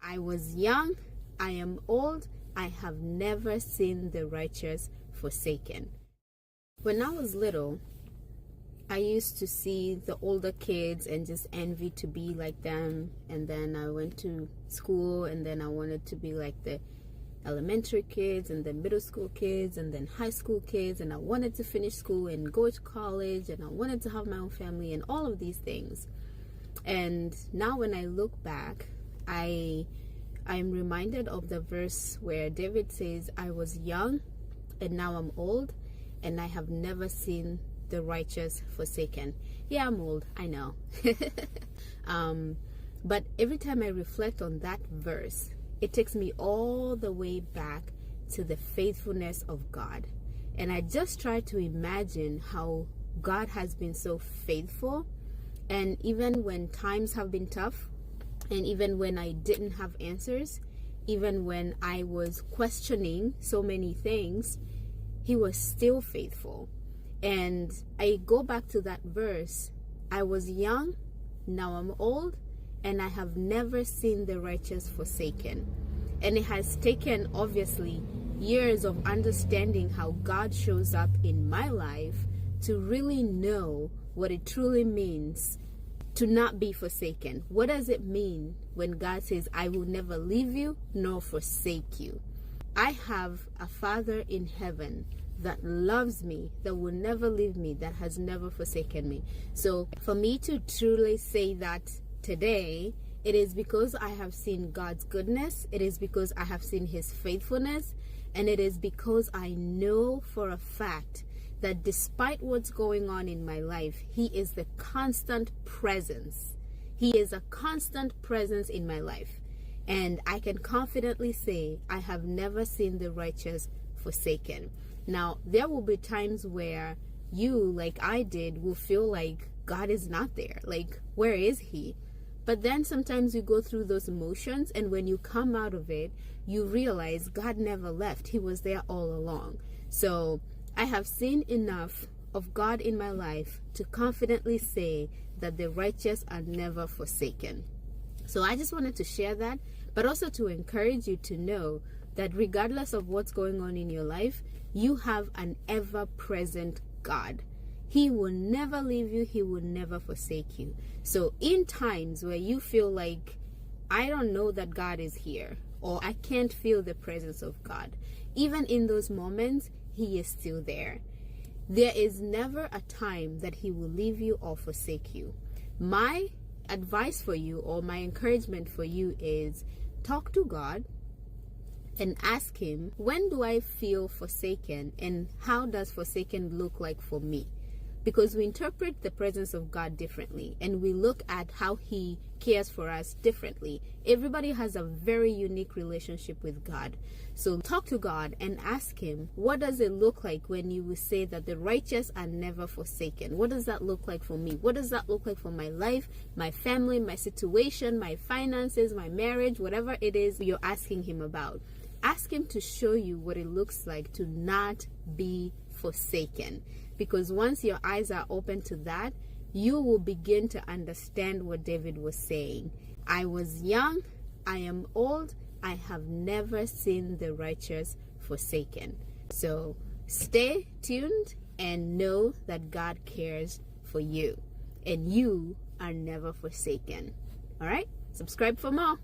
I was young, I am old, I have never seen the righteous forsaken. When I was little, I used to see the older kids and just envy to be like them. And then I went to school and then I wanted to be like the elementary kids and then middle school kids and then high school kids. And I wanted to finish school and go to college and I wanted to have my own family and all of these things. And now when I look back, I'm reminded of the verse where David says, I was young and now I'm old and I have never seen the righteous forsaken. Yeah, I'm old, I know. But every time I reflect on that verse, it takes me all the way back to the faithfulness of God. And I just try to imagine how God has been so faithful. And even when times have been tough, and even when I didn't have answers, even when I was questioning so many things, He was still faithful. And I go back to that verse. I was young, now I'm old, and I have never seen the righteous forsaken. And it has taken, obviously, years of understanding how God shows up in my life to really know what it truly means to not be forsaken. What does it mean when God says, I will never leave you nor forsake you? I have a Father in heaven that loves me, that will never leave me, that has never forsaken me. So for me to truly say that today, it is because I have seen God's goodness, it is because I have seen His faithfulness, and it is because I know for a fact that despite what's going on in my life, He is the constant presence. He is a constant presence in my life. And I can confidently say, I have never seen the righteous forsaken. Now, there will be times where you, like I did, will feel like God is not there. Like, where is He? But then sometimes you go through those emotions, and when you come out of it, you realize God never left. He was there all along. So I have seen enough of God in my life to confidently say that the righteous are never forsaken. So I just wanted to share that, but also to encourage you to know that regardless of what's going on in your life, you have an ever-present God. He will never leave you. He will never forsake you. So in times where you feel like, I don't know that God is here, or I can't feel the presence of God, even in those moments, He is still there. There is never a time that He will leave you or forsake you. My advice for you, or my encouragement for you, is talk to God and ask Him, when do I feel forsaken, and how does forsaken look like for me? Because we interpret the presence of God differently, and we look at how He cares for us differently. Everybody has a very unique relationship with God. So talk to God and ask Him, what does it look like when you will say that the righteous are never forsaken? What does that look like for me? What does that look like for my life, my family, my situation, my finances, my marriage, whatever it is you're asking Him about? Ask Him to show you what it looks like to not be forsaken. Because once your eyes are open to that, you will begin to understand what David was saying. I was young, I am old, I have never seen the righteous forsaken. So stay tuned and know that God cares for you, and you are never forsaken. All right? Subscribe for more.